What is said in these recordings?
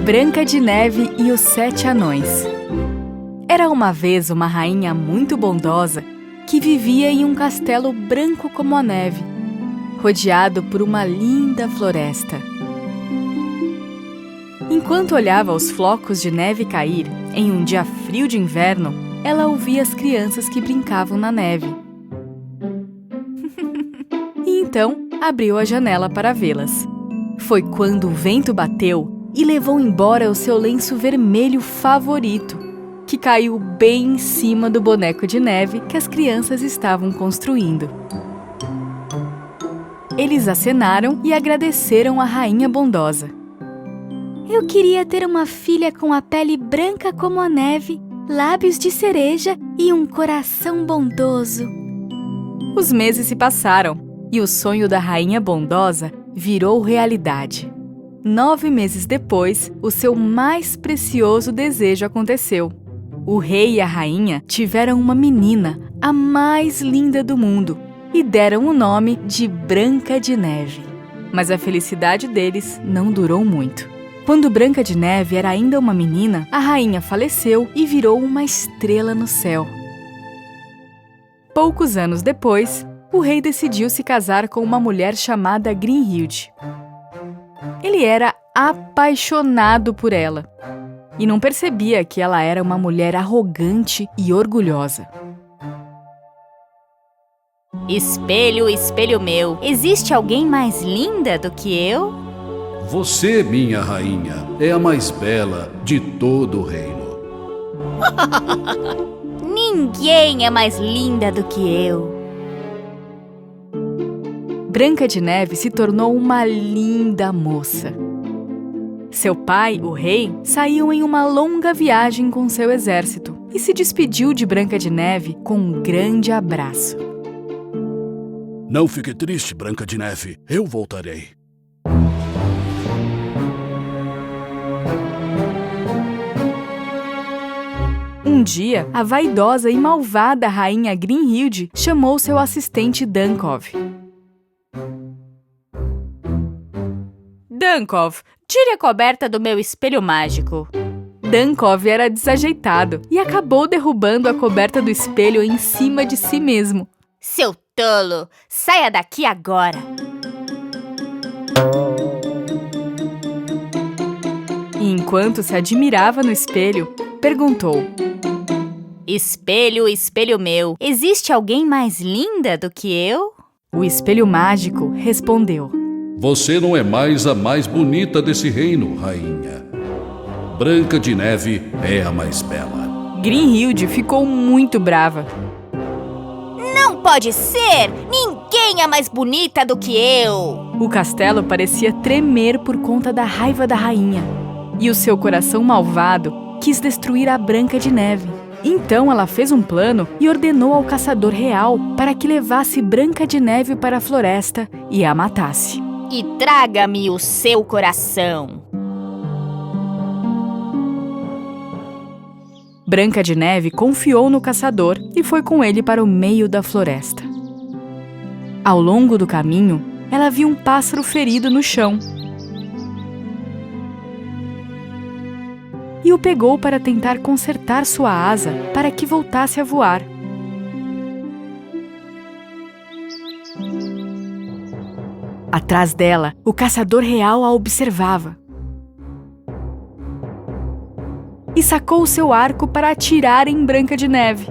Branca de Neve e os 7 Anões. Era uma vez uma rainha muito bondosa que vivia em um castelo branco como a neve, rodeado por uma linda floresta. Enquanto olhava os flocos de neve cair em um dia frio de inverno, ela ouvia as crianças que brincavam na neve. E então abriu a janela para vê-las. Foi quando o vento bateu e levou embora o seu lenço vermelho favorito, que caiu bem em cima do boneco de neve que as crianças estavam construindo. Eles acenaram e agradeceram a rainha bondosa. Eu queria ter uma filha com a pele branca como a neve, lábios de cereja e um coração bondoso. Os meses se passaram e o sonho da rainha bondosa virou realidade. 9 meses depois, o seu mais precioso desejo aconteceu. O rei e a rainha tiveram uma menina, a mais linda do mundo, e deram o nome de Branca de Neve. Mas a felicidade deles não durou muito. Quando Branca de Neve era ainda uma menina, a rainha faleceu e virou uma estrela no céu. Poucos anos depois, o rei decidiu se casar com uma mulher chamada Grinhilde. Ele era apaixonado por ela e não percebia que ela era uma mulher arrogante e orgulhosa. Espelho, espelho meu, existe alguém mais linda do que eu? Você, minha rainha, é a mais bela de todo o reino. Ninguém é mais linda do que eu. Branca de Neve se tornou uma linda moça. Seu pai, o rei, saiu em uma longa viagem com seu exército e se despediu de Branca de Neve com um grande abraço. Não fique triste, Branca de Neve. Eu voltarei. Um dia, a vaidosa e malvada rainha Grinhilde chamou seu assistente Dankov. Dankov, tire a coberta do meu espelho mágico. Dankov era desajeitado e acabou derrubando a coberta do espelho em cima de si mesmo. Seu tolo, saia daqui agora. E enquanto se admirava no espelho, perguntou: Espelho, espelho meu, existe alguém mais linda do que eu? O espelho mágico respondeu: Você não é mais a mais bonita desse reino, rainha. Branca de Neve é a mais bela. Grinhilde ficou muito brava. Não pode ser! Ninguém é mais bonita do que eu! O castelo parecia tremer por conta da raiva da rainha. E o seu coração malvado quis destruir a Branca de Neve. Então ela fez um plano e ordenou ao caçador real para que levasse Branca de Neve para a floresta e a matasse. E traga-me o seu coração. Branca de Neve confiou no caçador e foi com ele para o meio da floresta. Ao longo do caminho, ela viu um pássaro ferido no chão e o pegou para tentar consertar sua asa para que voltasse a voar. Atrás dela, o caçador real a observava e sacou seu arco para atirar em Branca de Neve.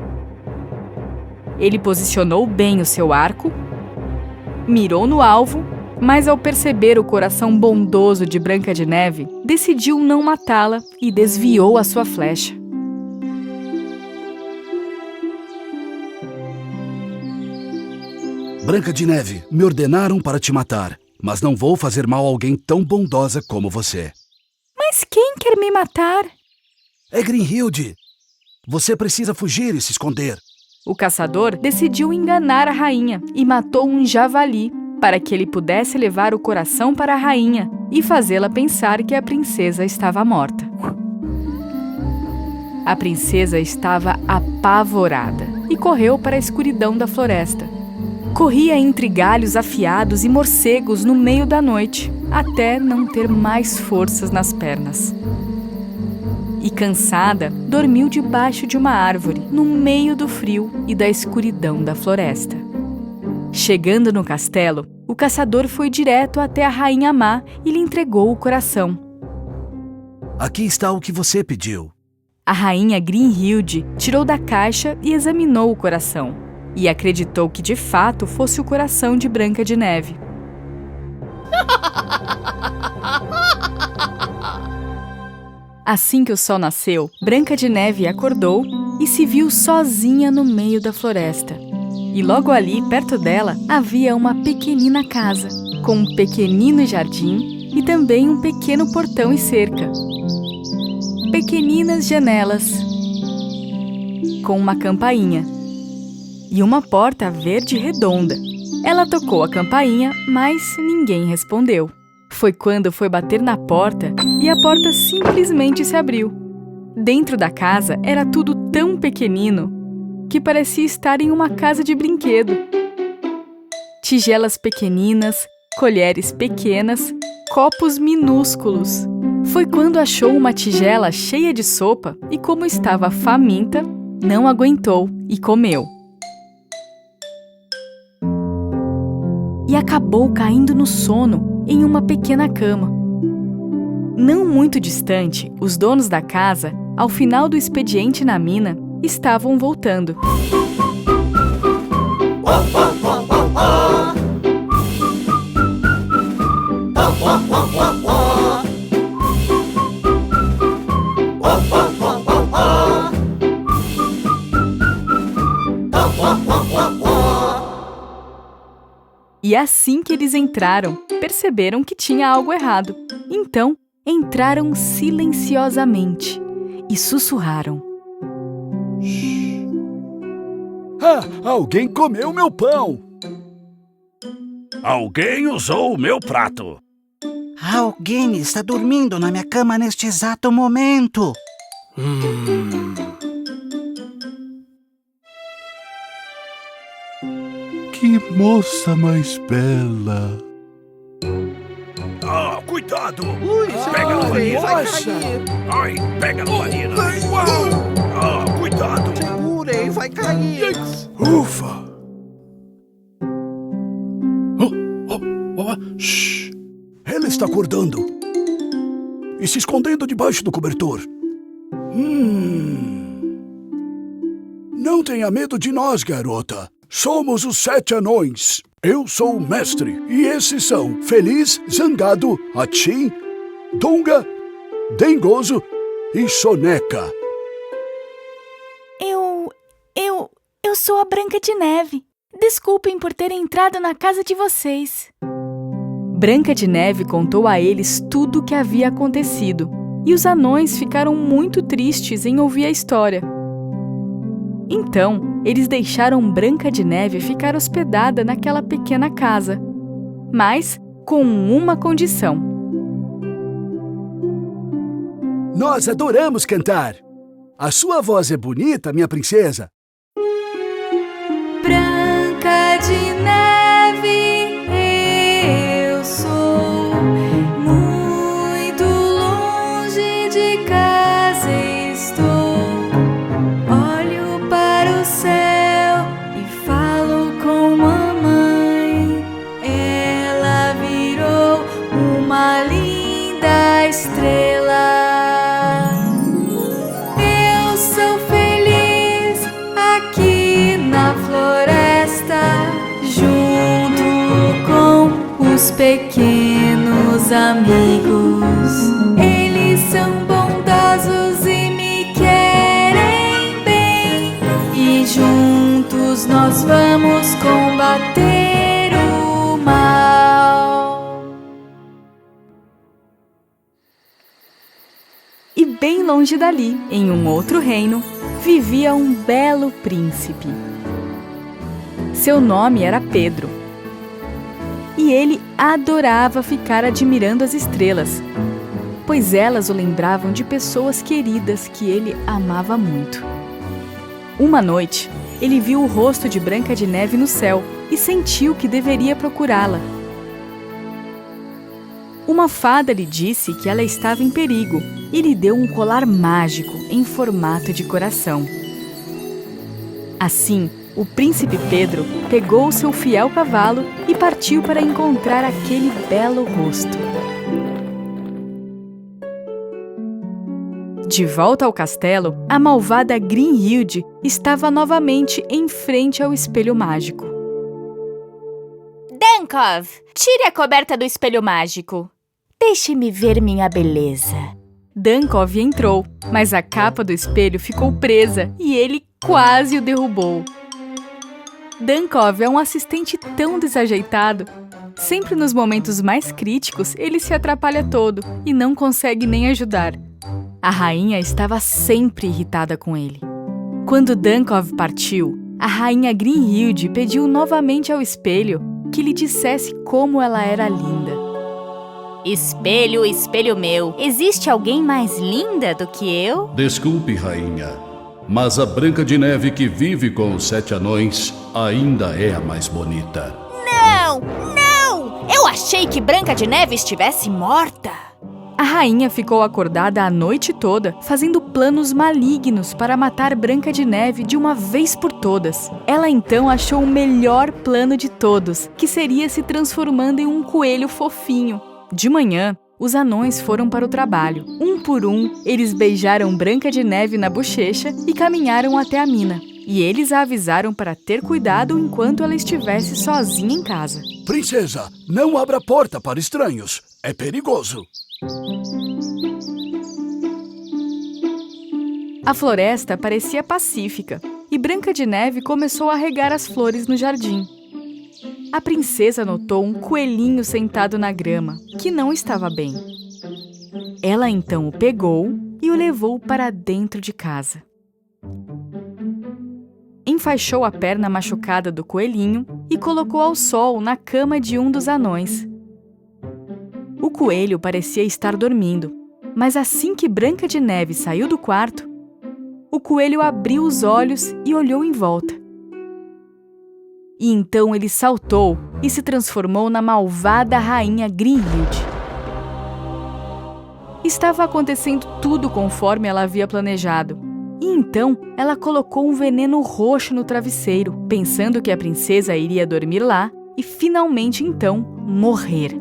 Ele posicionou bem o seu arco, mirou no alvo, mas ao perceber o coração bondoso de Branca de Neve, decidiu não matá-la e desviou a sua flecha. Branca de Neve, me ordenaram para te matar, mas não vou fazer mal a alguém tão bondosa como você. Mas quem quer me matar? É Grinhilde. Você precisa fugir e se esconder. O caçador decidiu enganar a rainha e matou um javali para que ele pudesse levar o coração para a rainha e fazê-la pensar que a princesa estava morta. A princesa estava apavorada e correu para a escuridão da floresta. Corria entre galhos afiados e morcegos no meio da noite, até não ter mais forças nas pernas. E cansada, dormiu debaixo de uma árvore, no meio do frio e da escuridão da floresta. Chegando no castelo, o caçador foi direto até a rainha má e lhe entregou o coração. Aqui está o que você pediu. A rainha Grimhilde tirou da caixa e examinou o coração, e acreditou que de fato fosse o coração de Branca de Neve. Assim que o sol nasceu, Branca de Neve acordou e se viu sozinha no meio da floresta. E logo ali, perto dela, havia uma pequenina casa, com um pequenino jardim e também um pequeno portão e cerca. Pequeninas janelas, com uma campainha e uma porta verde redonda. Ela tocou a campainha, mas ninguém respondeu. Foi quando foi bater na porta e a porta simplesmente se abriu. Dentro da casa era tudo tão pequenino que parecia estar em uma casa de brinquedo. Tigelas pequeninas, colheres pequenas, copos minúsculos. Foi quando achou uma tigela cheia de sopa e, como estava faminta, não aguentou e comeu. E acabou caindo no sono em uma pequena cama. Não muito distante, os donos da casa, ao final do expediente na mina, estavam voltando. E assim que eles entraram, perceberam que tinha algo errado. Então, entraram silenciosamente e sussurraram. Alguém comeu meu pão! Alguém usou o meu prato. Alguém está dormindo na minha cama neste exato momento. Que moça mais bela! Ah, cuidado! Pega no Vanina! Ai, pega no Vanina! Ah, cuidado! Segurem, vai cair! Ufa! Shhh! Ela está acordando e se escondendo debaixo do cobertor. Não tenha medo de nós, garota. Somos os 7 anões. Eu sou o mestre e esses são Feliz, Zangado, Atim, Dunga, Dengoso e Soneca. Eu sou a Branca de Neve. Desculpem por ter entrado na casa de vocês. Branca de Neve contou a eles tudo o que havia acontecido, e os anões ficaram muito tristes em ouvir a história. Então, eles deixaram Branca de Neve ficar hospedada naquela pequena casa, mas com uma condição. Nós adoramos cantar. A sua voz é bonita, minha princesa. Branca de Neve, eu sou. Muito longe de casa estou. Olho para o céu e falo com mamãe. Ela virou uma linda estrela. Eu sou feliz aqui na floresta, junto com os pequenos amigos. Eles são bondosos e me querem bem, e juntos nós vamos combater o mal. E bem longe dali, em um outro reino, vivia um belo príncipe. Seu nome era Pedro. E ele adorava ficar admirando as estrelas, pois elas o lembravam de pessoas queridas que ele amava muito. Uma noite, ele viu o rosto de Branca de Neve no céu e sentiu que deveria procurá-la. Uma fada lhe disse que ela estava em perigo e lhe deu um colar mágico em formato de coração. Assim, o príncipe Pedro pegou o seu fiel cavalo e partiu para encontrar aquele belo rosto. De volta ao castelo, a malvada Grinhilde estava novamente em frente ao espelho mágico. Dankov, tire a coberta do espelho mágico. Deixe-me ver minha beleza. Dankov entrou, mas a capa do espelho ficou presa e ele quase o derrubou. Dankov é um assistente tão desajeitado. Sempre nos momentos mais críticos, ele se atrapalha todo e não consegue nem ajudar. A rainha estava sempre irritada com ele. Quando Dankov partiu, a rainha Grinhilde pediu novamente ao espelho que lhe dissesse como ela era linda. Espelho, espelho meu, existe alguém mais linda do que eu? Desculpe, rainha, mas a Branca de Neve que vive com os 7 anões ainda é a mais bonita. Não, não! Eu achei que Branca de Neve estivesse morta. A rainha ficou acordada a noite toda, fazendo planos malignos para matar Branca de Neve de uma vez por todas. Ela então achou o melhor plano de todos, que seria se transformando em um coelho fofinho. De manhã, os anões foram para o trabalho. Um por um, eles beijaram Branca de Neve na bochecha e caminharam até a mina. E eles a avisaram para ter cuidado enquanto ela estivesse sozinha em casa. Princesa, não abra a porta para estranhos. É perigoso. A floresta parecia pacífica e Branca de Neve começou a regar as flores no jardim. A princesa notou um coelhinho sentado na grama, que não estava bem. Ela então o pegou e o levou para dentro de casa. Enfaixou a perna machucada do coelhinho e colocou ao sol na cama de um dos anões. O coelho parecia estar dormindo, mas assim que Branca de Neve saiu do quarto, o coelho abriu os olhos e olhou em volta. E então ele saltou e se transformou na malvada rainha Grinhilde. Estava acontecendo tudo conforme ela havia planejado. E então ela colocou um veneno roxo no travesseiro, pensando que a princesa iria dormir lá e finalmente então morrer.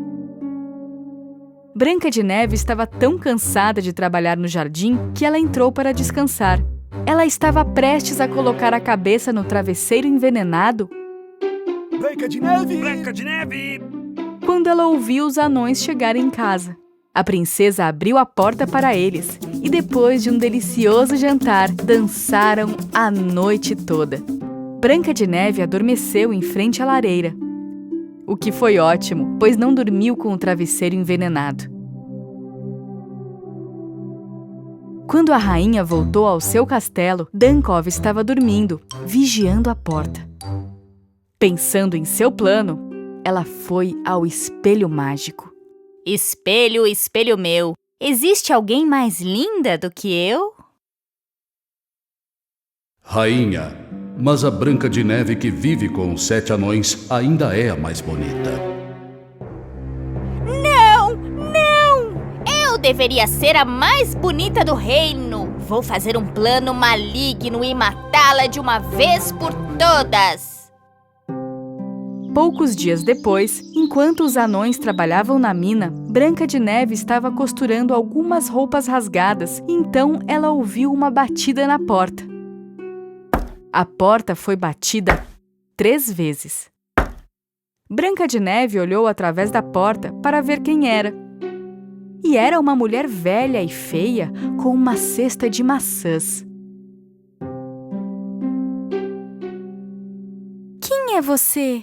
Branca de Neve estava tão cansada de trabalhar no jardim que ela entrou para descansar. Ela estava prestes a colocar a cabeça no travesseiro envenenado Branca de Neve! Branca de Neve! quando ela ouviu os anões chegarem em casa. A princesa abriu a porta para eles e depois de um delicioso jantar, dançaram a noite toda. Branca de Neve adormeceu em frente à lareira. O que foi ótimo, pois não dormiu com o travesseiro envenenado. Quando a rainha voltou ao seu castelo, Dankov estava dormindo, vigiando a porta. Pensando em seu plano, ela foi ao espelho mágico. Espelho, espelho meu, existe alguém mais linda do que eu? Rainha, mas a Branca de Neve que vive com os 7 anões ainda é a mais bonita. Não, não! Eu deveria ser a mais bonita do reino. Vou fazer um plano maligno e matá-la de uma vez por todas. Poucos dias depois, enquanto os anões trabalhavam na mina, Branca de Neve estava costurando algumas roupas rasgadas e então ela ouviu uma batida na porta. A porta foi batida 3 vezes. Branca de Neve olhou através da porta para ver quem era. E era uma mulher velha e feia com uma cesta de maçãs. Quem é você?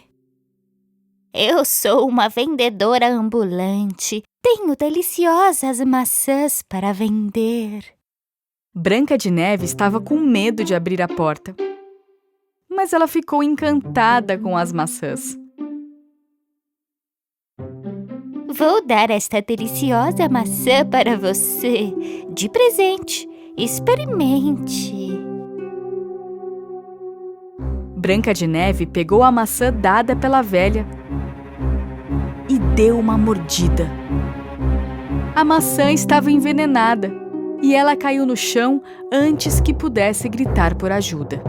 Eu sou uma vendedora ambulante. Tenho deliciosas maçãs para vender. Branca de Neve estava com medo de abrir a porta. Mas ela ficou encantada com as maçãs. Vou dar esta deliciosa maçã para você, de presente. Experimente. Branca de Neve pegou a maçã dada pela velha e deu uma mordida. A maçã estava envenenada e ela caiu no chão antes que pudesse gritar por ajuda.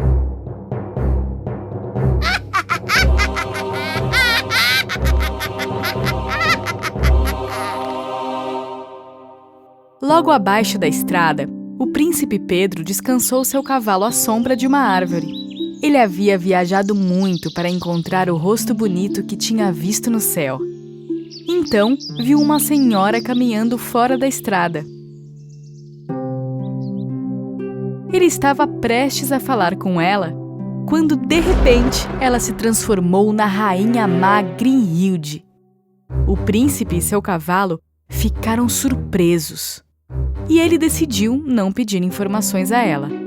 Logo abaixo da estrada, o príncipe Pedro descansou seu cavalo à sombra de uma árvore. Ele havia viajado muito para encontrar o rosto bonito que tinha visto no céu. Então, viu uma senhora caminhando fora da estrada. Ele estava prestes a falar com ela, quando, de repente, ela se transformou na rainha má Grinhilde. O príncipe e seu cavalo ficaram surpresos. E ele decidiu não pedir informações a ela.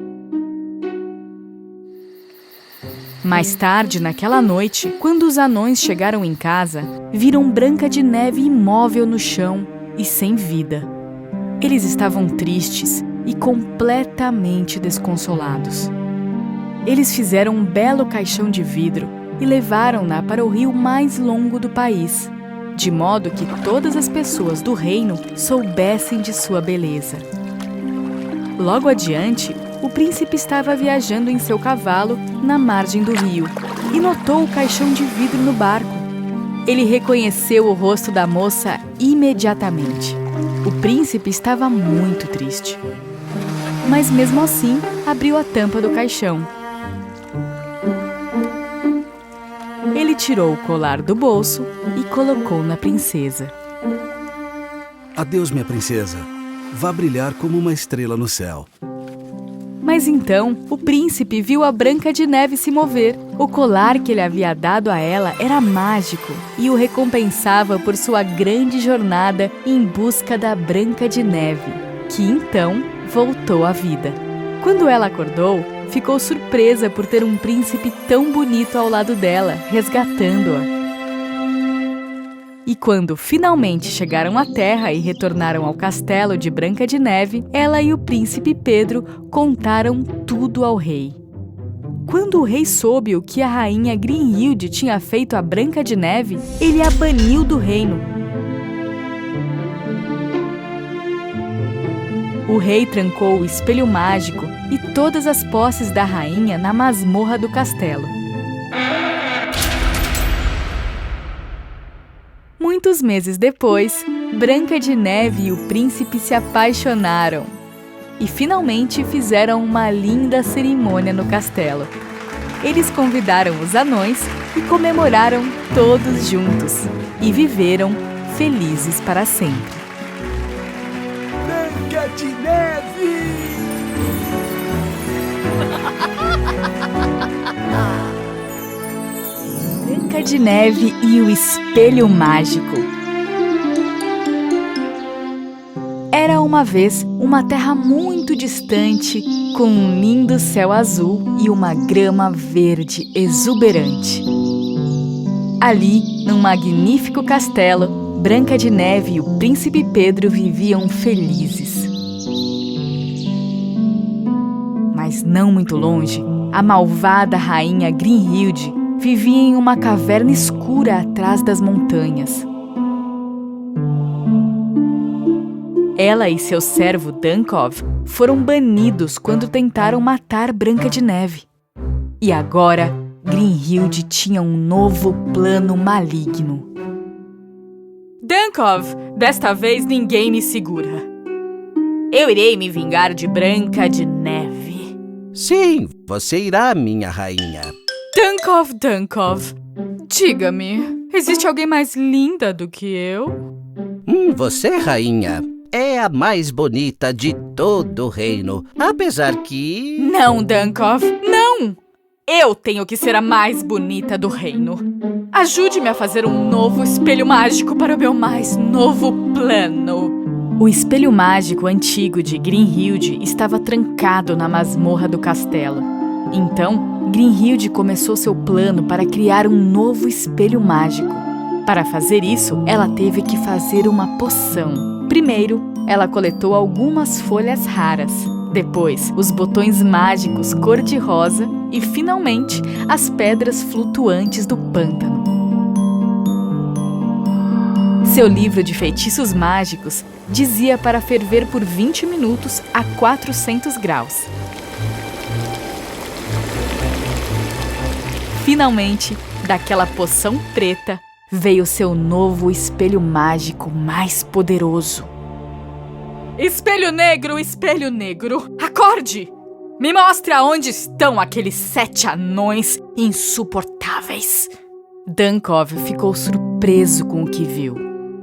Mais tarde, naquela noite, quando os anões chegaram em casa, viram Branca de Neve imóvel no chão e sem vida. Eles estavam tristes e completamente desconsolados. Eles fizeram um belo caixão de vidro e levaram-na para o rio mais longo do país, de modo que todas as pessoas do reino soubessem de sua beleza. Logo adiante, o príncipe estava viajando em seu cavalo na margem do rio e notou o caixão de vidro no barco. Ele reconheceu o rosto da moça imediatamente. O príncipe estava muito triste. Mas mesmo assim, abriu a tampa do caixão. Ele tirou o colar do bolso e colocou na princesa. Adeus, minha princesa. Vá brilhar como uma estrela no céu. Mas então, o príncipe viu a Branca de Neve se mover. O colar que ele havia dado a ela era mágico e o recompensava por sua grande jornada em busca da Branca de Neve, que então voltou à vida. Quando ela acordou, ficou surpresa por ter um príncipe tão bonito ao lado dela, resgatando-a. E quando finalmente chegaram à terra e retornaram ao castelo de Branca de Neve, ela e o príncipe Pedro contaram tudo ao rei. Quando o rei soube o que a rainha Grinhilde tinha feito a Branca de Neve, ele a baniu do reino. O rei trancou o espelho mágico e todas as posses da rainha na masmorra do castelo. Muitos meses depois, Branca de Neve e o príncipe se apaixonaram e finalmente fizeram uma linda cerimônia no castelo. Eles convidaram os anões e comemoraram todos juntos e viveram felizes para sempre. Branca de Neve! Branca de Neve e o Espelho Mágico. Era uma vez uma terra muito distante, com um lindo céu azul e uma grama verde exuberante. Ali, num magnífico castelo, Branca de Neve e o príncipe Pedro viviam felizes. Mas não muito longe, a malvada rainha Grinhilde vivia em uma caverna escura atrás das montanhas. Ela e seu servo Dunkov foram banidos quando tentaram matar Branca de Neve. E agora, Grinhilde tinha um novo plano maligno. Dunkov, desta vez ninguém me segura. Eu irei me vingar de Branca de Neve. Sim, você irá, minha rainha. Dunkov, diga-me, existe alguém mais linda do que eu? Você, rainha, é a mais bonita de todo o reino, apesar que... Não, Dunkov, não! Eu tenho que ser a mais bonita do reino. Ajude-me a fazer um novo espelho mágico para o meu mais novo plano. O espelho mágico antigo de Grinhilde estava trancado na masmorra do castelo. Então, Grinhilde começou seu plano para criar um novo espelho mágico. Para fazer isso, ela teve que fazer uma poção. Primeiro, ela coletou algumas folhas raras Depois, os botões mágicos cor-de-rosa e, finalmente, as pedras flutuantes do pântano. Seu livro de feitiços mágicos dizia para ferver por 20 minutos a 400 graus. Finalmente, daquela poção preta, veio seu novo espelho mágico mais poderoso. Espelho negro, acorde! Me mostre aonde estão aqueles 7 anões insuportáveis. Dankov ficou surpreso com o que viu.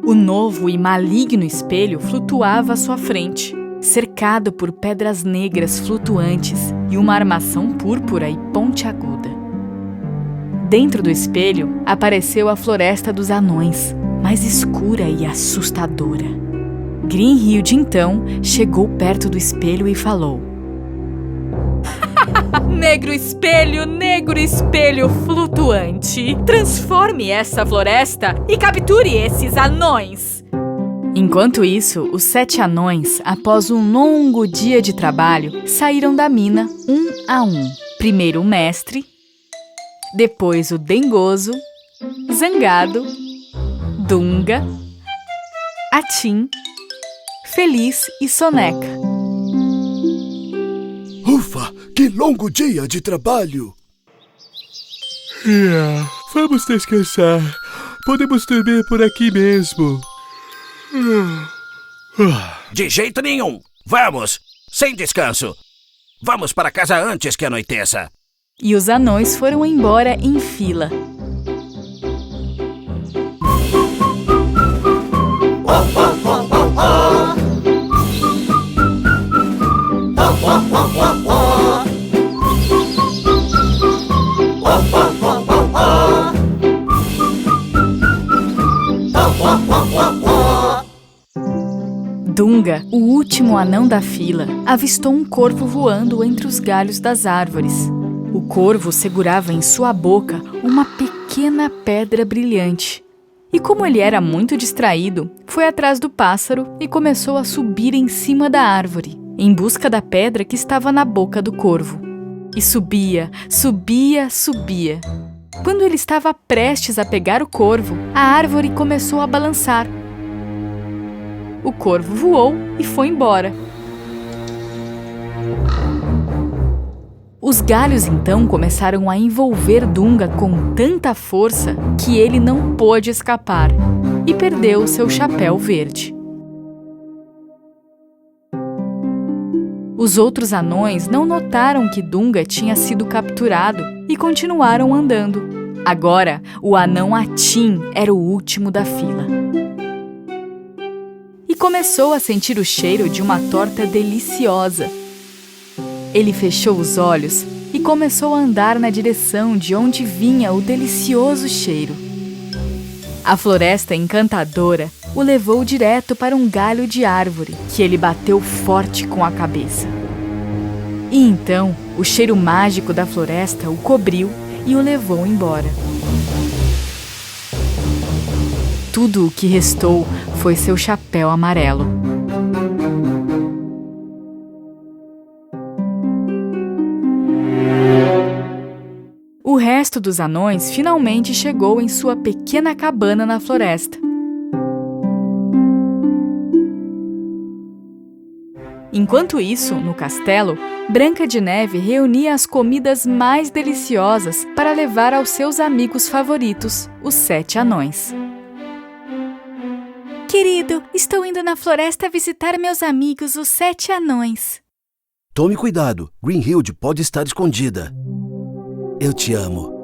O novo e maligno espelho flutuava à sua frente, cercado por pedras negras flutuantes e uma armação púrpura e pontiaguda. Dentro do espelho, apareceu a floresta dos anões, mais escura e assustadora. Grimhild, então, chegou perto do espelho e falou: Negro espelho flutuante, transforme essa floresta e capture esses anões! Enquanto isso, os 7 anões, após um longo dia de trabalho, saíram da mina um a um. Primeiro o mestre, depois o dengoso, zangado, Dunga, Atim, Feliz e Soneca. Ufa, que longo dia de trabalho! Vamos descansar. Podemos dormir por aqui mesmo. De jeito nenhum. Vamos, sem descanso. Vamos para casa antes que anoiteça. E os anões foram embora em fila. Dunga, o último anão da fila, avistou um corvo voando entre os galhos das árvores. O corvo segurava em sua boca uma pequena pedra brilhante. E como ele era muito distraído, foi atrás do pássaro e começou a subir em cima da árvore, em busca da pedra que estava na boca do corvo. E subia. Quando ele estava prestes a pegar o corvo, a árvore começou a balançar. O corvo voou e foi embora. Os galhos então começaram a envolver Dunga com tanta força que ele não pôde escapar e perdeu o seu chapéu verde. Os outros anões não notaram que Dunga tinha sido capturado e continuaram andando. Agora, o anão Atim era o último da fila. E começou a sentir o cheiro de uma torta deliciosa. Ele fechou os olhos e começou a andar na direção de onde vinha o delicioso cheiro. A floresta encantadora o levou direto para um galho de árvore, que ele bateu forte com a cabeça. E então, o cheiro mágico da floresta o cobriu e o levou embora. Tudo o que restou foi seu chapéu amarelo. O resto dos anões finalmente chegou em sua pequena cabana na floresta. Enquanto isso, no castelo, Branca de Neve reunia as comidas mais deliciosas para levar aos seus amigos favoritos, os 7 anões. Querido, estou indo na floresta visitar meus amigos, os 7 anões. Tome cuidado, Grimhild pode estar escondida. Eu te amo.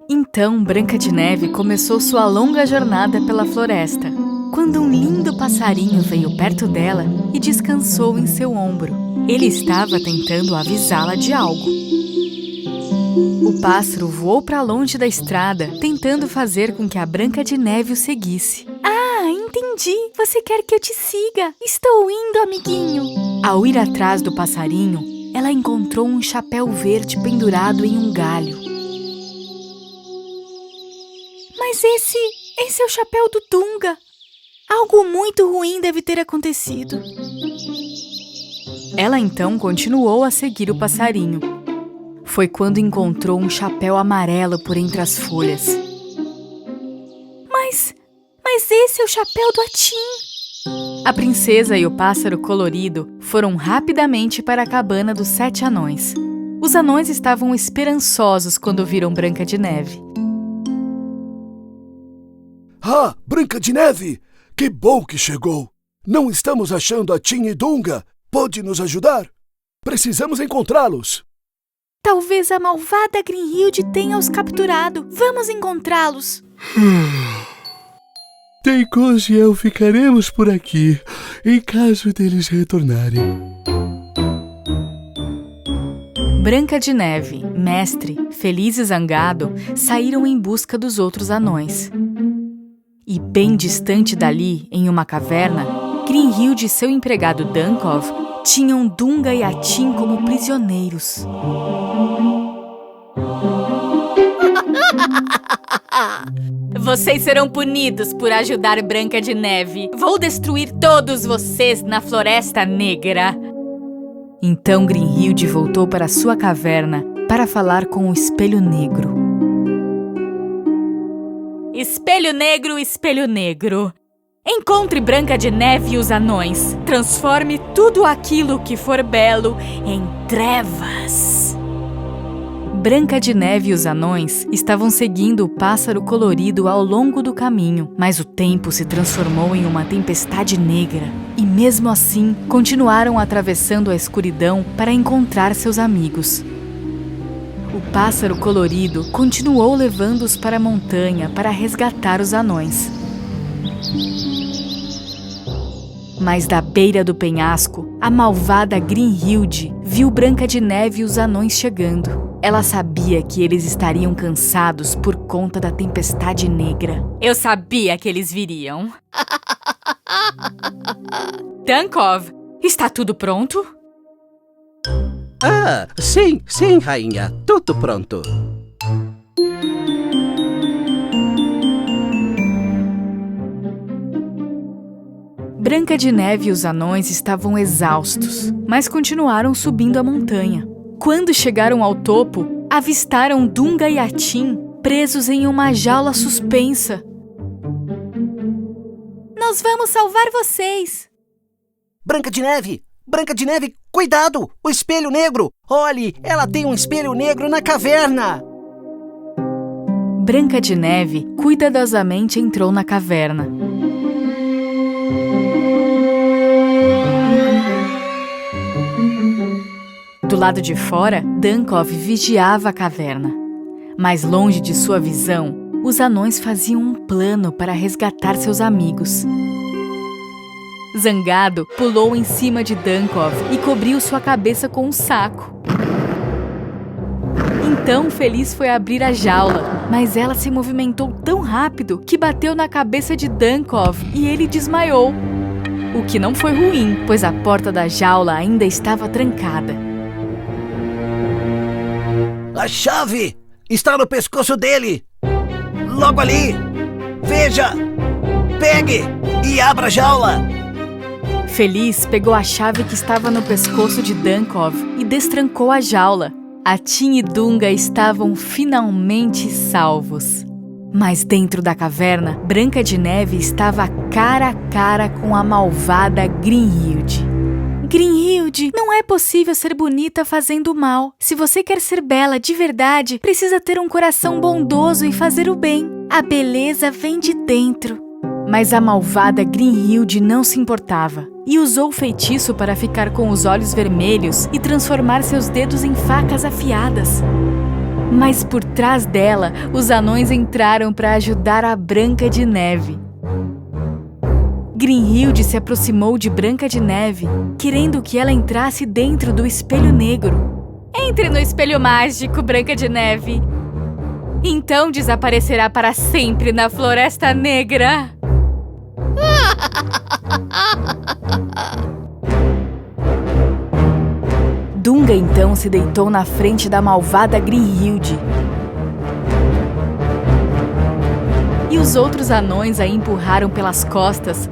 Então Branca de Neve começou sua longa jornada pela floresta, quando um lindo passarinho veio perto dela e descansou em seu ombro. Ele estava tentando avisá-la de algo. O pássaro voou para longe da estrada, tentando fazer com que a Branca de Neve o seguisse. Ah, entendi. Você quer que eu te siga? Estou indo, amiguinho. Ao ir atrás do passarinho, ela encontrou um chapéu verde pendurado em um galho. Mas esse é o chapéu do Dunga. Algo muito ruim deve ter acontecido. Ela então continuou a seguir o passarinho. Foi quando encontrou um chapéu amarelo por entre as folhas. Mas esse é o chapéu do Atim. A princesa e o pássaro colorido foram rapidamente para a cabana dos 7 anões. Os anões estavam esperançosos quando viram Branca de Neve. Ah, Branca de Neve! Que bom que chegou! Não estamos achando Atim e Dunga. Pode nos ajudar? Precisamos encontrá-los. Talvez a malvada Grimhilde tenha os capturado. Vamos encontrá-los. Teikoso e eu ficaremos por aqui, em caso deles retornarem. Branca de Neve, Mestre, Feliz e Zangado saíram em busca dos outros anões. E bem distante dali, em uma caverna, Grimhilde e seu empregado Dunkov tinham Dunga e Atim como prisioneiros. Vocês serão punidos por ajudar Branca de Neve. Vou destruir todos vocês na Floresta Negra. Então Grimhilde voltou para sua caverna para falar com o Espelho Negro. Espelho Negro, encontre Branca de Neve e os anões. Transforme tudo aquilo que for belo em trevas. Branca de Neve e os anões estavam seguindo o pássaro colorido ao longo do caminho, mas o tempo se transformou em uma tempestade negra. E mesmo assim, continuaram atravessando a escuridão para encontrar seus amigos. O pássaro colorido continuou levando-os para a montanha para resgatar os anões. Mas da beira do penhasco, a malvada Grimhilde viu Branca de Neve e os anões chegando. Ela sabia que eles estariam cansados por conta da tempestade negra. Eu sabia que eles viriam. Dunkov, está tudo pronto? Ah, sim, rainha. Tudo pronto. Branca de Neve e os anões estavam exaustos, mas continuaram subindo a montanha. Quando chegaram ao topo, avistaram Dunga e Atim presos em uma jaula suspensa. Nós vamos salvar vocês. Branca de Neve, cuidado! O espelho negro! Olhe, ela tem um espelho negro na caverna! Branca de Neve cuidadosamente entrou na caverna. Do lado de fora, Dunkov vigiava a caverna. Mais longe de sua visão, os anões faziam um plano para resgatar seus amigos. Zangado pulou em cima de Dunkov e cobriu sua cabeça com um saco. Então Feliz foi abrir a jaula, mas ela se movimentou tão rápido que bateu na cabeça de Dunkov e ele desmaiou. O que não foi ruim, pois a porta da jaula ainda estava trancada. A chave está no pescoço dele! Logo ali! Veja! Pegue e abra a jaula! Feliz pegou a chave que estava no pescoço de Dunkov e destrancou a jaula. Atim e Dunga estavam finalmente salvos. Mas dentro da caverna, Branca de Neve estava cara a cara com a malvada Grimhilde. Grimhilde, não é possível ser bonita fazendo mal. Se você quer ser bela de verdade, precisa ter um coração bondoso e fazer o bem. A beleza vem de dentro. Mas a malvada Grimhilde não se importava e usou o feitiço para ficar com os olhos vermelhos e transformar seus dedos em facas afiadas. Mas por trás dela, os anões entraram para ajudar a Branca de Neve. Grimhilde se aproximou de Branca de Neve, querendo que ela entrasse dentro do espelho negro. Entre no espelho mágico, Branca de Neve. Então desaparecerá para sempre na Floresta Negra. Dunga então se deitou na frente da malvada Grimhilde. E os outros anões a empurraram pelas costas.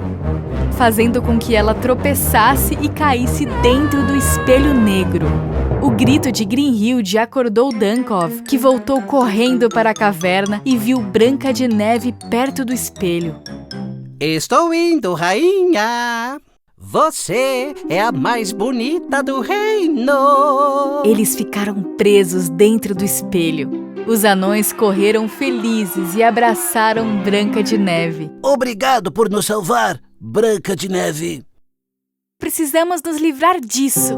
fazendo com que ela tropeçasse e caísse dentro do espelho negro. O grito de Grimhilde acordou Dunkov, que voltou correndo para a caverna e viu Branca de Neve perto do espelho. Estou indo, rainha! Você é a mais bonita do reino! Eles ficaram presos dentro do espelho. Os anões correram felizes e abraçaram Branca de Neve. Obrigado por nos salvar, Branca de Neve! Precisamos nos livrar disso.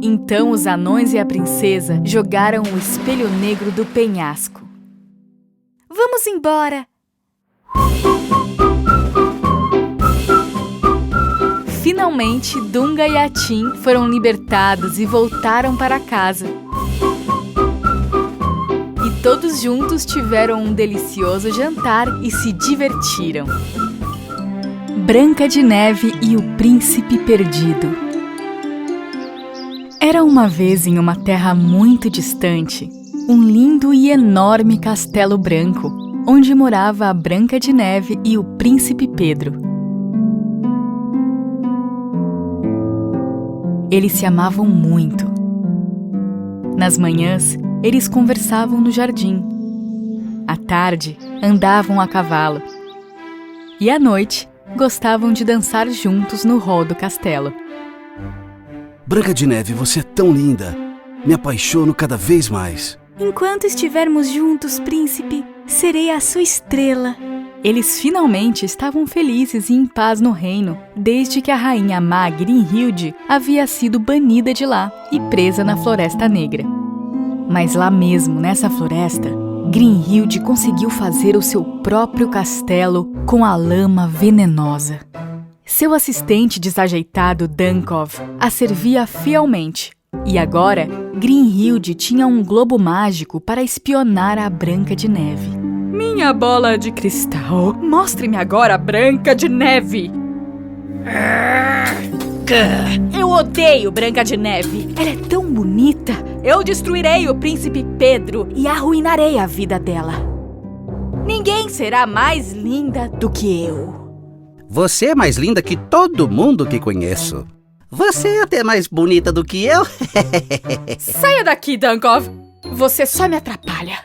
Então os anões e a princesa jogaram o espelho negro do penhasco. Vamos embora! Finalmente, Dunga e Atim foram libertados e voltaram para casa. E todos juntos tiveram um delicioso jantar e se divertiram. Branca de Neve e o Príncipe Perdido. Era uma vez em uma terra muito distante, um lindo e enorme castelo branco, onde morava a Branca de Neve e o Príncipe Pedro. Eles se amavam muito. Nas manhãs, eles conversavam no jardim. À tarde, andavam a cavalo. E à noite, gostavam de dançar juntos no hall do castelo. Branca de Neve, você é tão linda. Me apaixono cada vez mais. Enquanto estivermos juntos, príncipe, serei a sua estrela. Eles finalmente estavam felizes e em paz no reino, desde que a rainha má Grimhilde havia sido banida de lá e presa na Floresta Negra. Mas lá mesmo, nessa floresta, Grimhilde conseguiu fazer o seu próprio castelo com a lama venenosa. Seu assistente desajeitado, Dunkov, a servia fielmente. E agora, Grimhilde tinha um globo mágico para espionar a Branca de Neve. Minha bola de cristal, mostre-me agora a Branca de Neve! Eu odeio Branca de Neve. Ela é tão bonita. Eu destruirei o Príncipe Pedro e arruinarei a vida dela. Ninguém será mais linda do que eu. Você é mais linda que todo mundo que conheço. Você é até mais bonita do que eu. Saia daqui, Dunkov. Você só me atrapalha.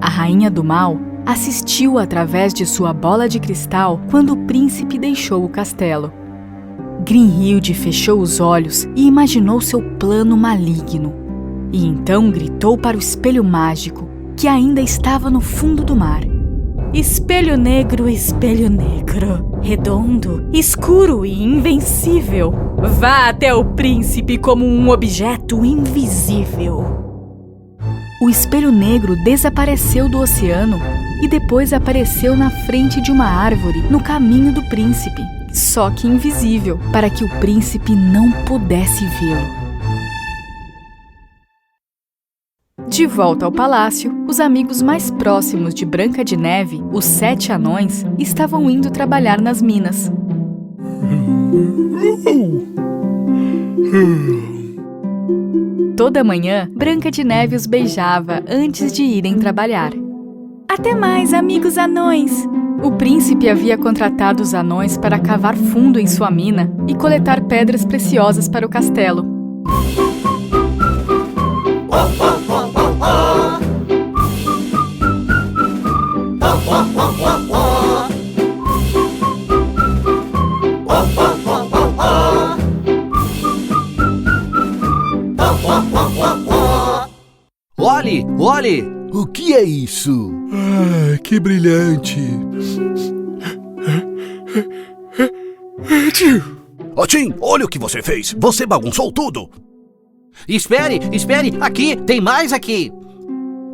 A Rainha do Mal assistiu através de sua bola de cristal quando o príncipe deixou o castelo. Grimhilde fechou os olhos e imaginou seu plano maligno. E então gritou para o espelho mágico, que ainda estava no fundo do mar. Espelho negro, redondo, escuro e invencível. Vá até o príncipe como um objeto invisível. O espelho negro desapareceu do oceano e depois apareceu na frente de uma árvore no caminho do príncipe, só que invisível, para que o príncipe não pudesse vê-lo. De volta ao palácio, os amigos mais próximos de Branca de Neve, os 7 anões, estavam indo trabalhar nas minas. Toda manhã, Branca de Neve os beijava antes de irem trabalhar. Até mais, amigos anões! O príncipe havia contratado os anões para cavar fundo em sua mina e coletar pedras preciosas para o castelo. Olhe, olhe! O que é isso? Ah, que brilhante! Atim, olha o que você fez! Você bagunçou tudo! Espere, espere! Aqui, tem mais aqui!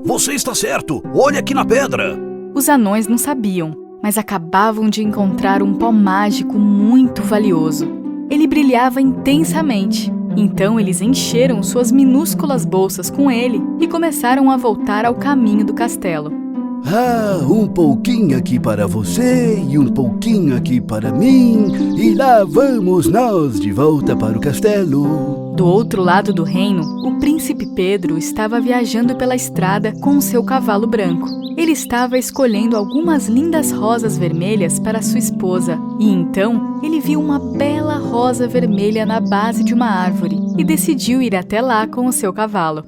Você está certo! Olha aqui na pedra! Os anões não sabiam, mas acabavam de encontrar um pó mágico muito valioso. Ele brilhava intensamente. Então eles encheram suas minúsculas bolsas com ele e começaram a voltar ao caminho do castelo. Ah, um pouquinho aqui para você e um pouquinho aqui para mim. E lá vamos nós de volta para o castelo. Do outro lado do reino, o príncipe Pedro estava viajando pela estrada com o seu cavalo branco. ele estava escolhendo algumas lindas rosas vermelhas para sua esposa. E então, ele viu uma bela rosa vermelha na base de uma árvore e decidiu ir até lá com o seu cavalo.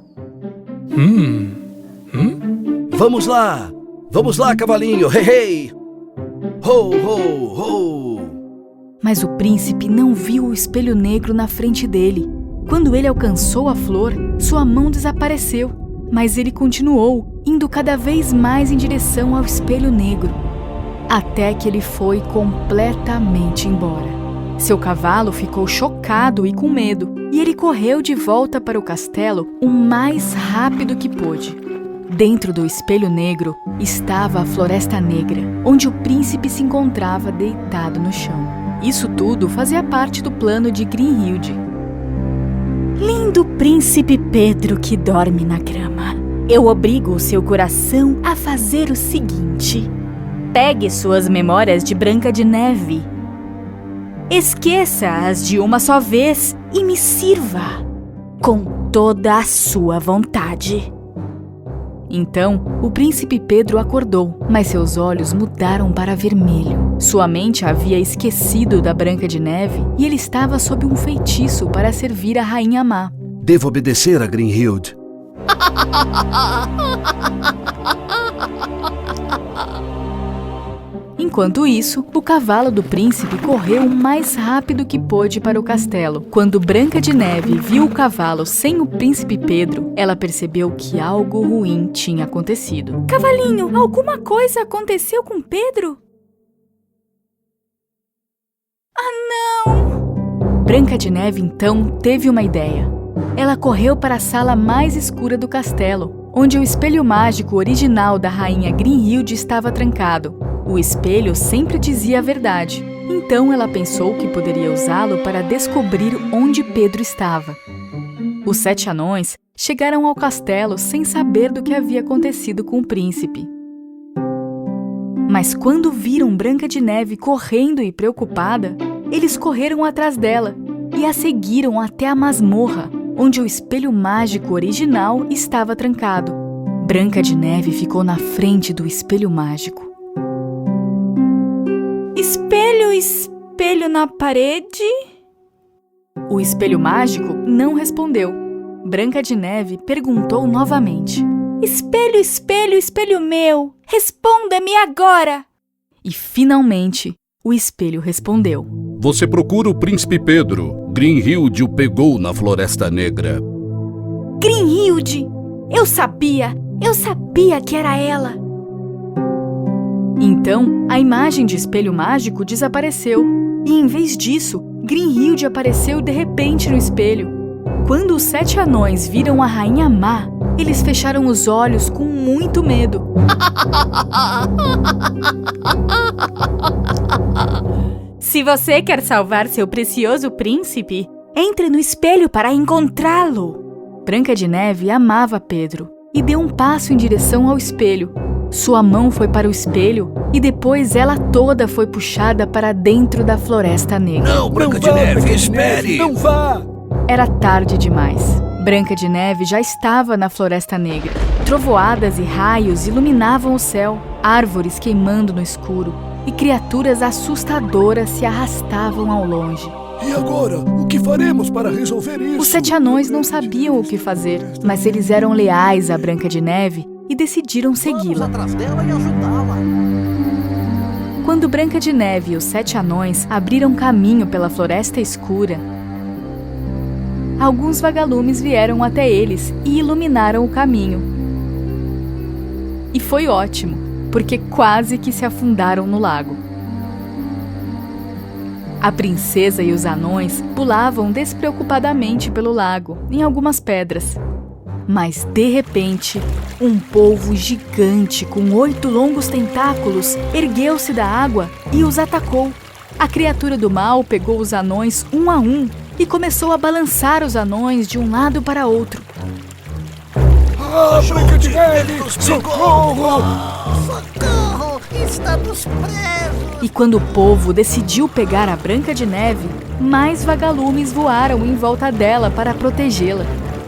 Vamos lá! Vamos lá, cavalinho! Hey, hey! Ho, ho, ho! Mas o príncipe não viu o espelho negro na frente dele. Quando ele alcançou a flor, sua mão desapareceu, mas ele continuou, indo cada vez mais em direção ao espelho negro, até que ele foi completamente embora. Seu cavalo ficou chocado e com medo, e ele correu de volta para o castelo o mais rápido que pôde. Dentro do espelho negro estava a Floresta Negra, onde o príncipe se encontrava deitado no chão. Isso tudo fazia parte do plano de Grinhilde. Lindo príncipe Pedro que dorme na grama. Eu obrigo o seu coração a fazer o seguinte. Pegue suas memórias de Branca de Neve. Esqueça-as de uma só vez e me sirva com toda a sua vontade. Então, o príncipe Pedro acordou, mas seus olhos mudaram para vermelho. Sua mente havia esquecido da Branca de Neve e ele estava sob um feitiço para servir a Rainha Má. Devo obedecer a Grinhilde. Enquanto isso, o cavalo do príncipe correu o mais rápido que pôde para o castelo. Quando Branca de Neve viu o cavalo sem o príncipe Pedro, ela percebeu que algo ruim tinha acontecido. Cavalinho, alguma coisa aconteceu com Pedro? Ah, não! Branca de Neve então teve uma ideia. Ela correu para a sala mais escura do castelo, onde o espelho mágico original da rainha Grinhilde estava trancado. O espelho sempre dizia a verdade, então ela pensou que poderia usá-lo para descobrir onde Pedro estava. Os 7 anões chegaram ao castelo sem saber do que havia acontecido com o príncipe. Mas quando viram Branca de Neve correndo e preocupada, eles correram atrás dela e a seguiram até a masmorra, onde o espelho mágico original estava trancado. Branca de Neve ficou na frente do espelho mágico. Espelho, espelho na parede? O espelho mágico não respondeu. Branca de Neve perguntou novamente. Espelho, espelho, espelho meu, responda-me agora! E finalmente, o espelho respondeu. Você procura o príncipe Pedro. Grinhilde o pegou na Floresta Negra. Grinhilde! Eu sabia que era ela! Então, a imagem de espelho mágico desapareceu, e em vez disso, Grinhilde apareceu de repente no espelho. Quando os 7 anões viram a Rainha Má, eles fecharam os olhos com muito medo. Se você quer salvar seu precioso príncipe, entre no espelho para encontrá-lo. Branca de Neve amava Pedro e deu um passo em direção ao espelho. Sua mão foi para o espelho e depois ela toda foi puxada para dentro da Floresta Negra. Não, Branca de Neve, espere! Não vá! Era tarde demais. Branca de Neve já estava na Floresta Negra. Trovoadas e raios iluminavam o céu, árvores queimando no escuro e criaturas assustadoras se arrastavam ao longe. E agora? O que faremos para resolver isso? Os 7 anões não sabiam o que fazer, mas eles eram leais a Branca de Neve e decidiram segui-la. Vamos atrás dela e ajudá-la. Quando Branca de Neve e os 7 anões abriram caminho pela floresta escura, alguns vagalumes vieram até eles e iluminaram o caminho. E foi ótimo, porque quase que se afundaram no lago. A princesa e os anões pulavam despreocupadamente pelo lago, em algumas pedras. Mas, de repente, um polvo gigante com 8 longos tentáculos ergueu-se da água e os atacou. A criatura do mal pegou os anões um a um e começou a balançar os anões de um lado para outro. Ah, Branca de Neve! Socorro! Socorro! Estamos presos! E quando o povo decidiu pegar a Branca de Neve, mais vagalumes voaram em volta dela para protegê-la.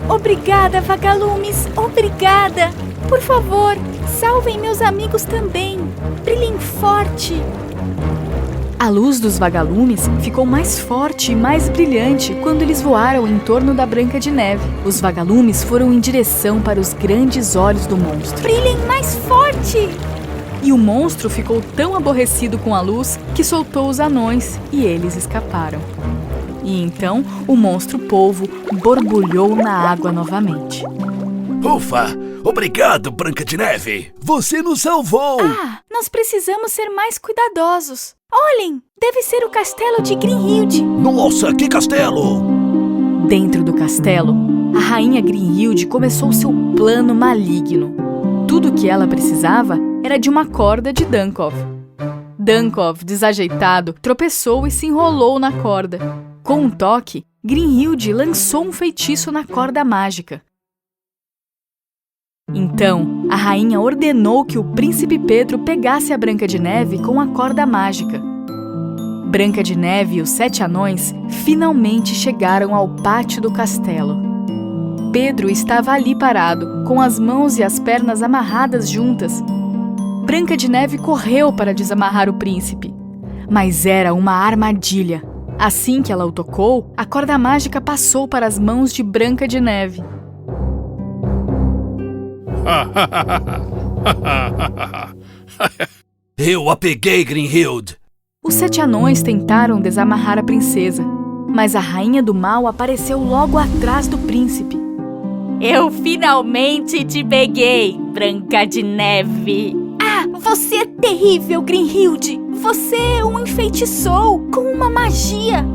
Obrigada, vagalumes! Obrigada! Por favor, Salvem meus amigos também! Brilhem forte! A luz dos vagalumes ficou mais forte e mais brilhante quando eles voaram em torno da Branca de Neve. Os vagalumes foram em direção para os grandes olhos do monstro. Brilhem mais forte! E o monstro ficou tão aborrecido com a luz que soltou os anões e eles escaparam. E então o monstro polvo borbulhou na água novamente. Ufa! Obrigado, Branca de Neve! Você nos salvou! Nós precisamos ser mais cuidadosos. Olhem! Deve ser o castelo de Grinhilde. Nossa, que castelo! Dentro do castelo, a rainha Grinhilde começou seu plano maligno. Tudo o que ela precisava era de uma corda de Dunkov. Dunkov, desajeitado, tropeçou e se enrolou na corda. Com um toque, Grinhilde lançou um feitiço na corda mágica. Então, a rainha ordenou que o príncipe Pedro pegasse a Branca de Neve com a corda mágica. Branca de Neve e os 7 anões finalmente chegaram ao pátio do castelo. Pedro estava ali parado, com as mãos e as pernas amarradas juntas. Branca de Neve correu para desamarrar o príncipe, mas era uma armadilha. Assim que ela o tocou, a corda mágica passou para as mãos de Branca de Neve. Eu a peguei, Grinhilde! Os 7 anões tentaram desamarrar a princesa, mas a rainha do mal apareceu logo atrás do príncipe. Eu finalmente te peguei, Branca de Neve! Você é terrível, Grinhilde! Você o enfeitiçou com uma magia!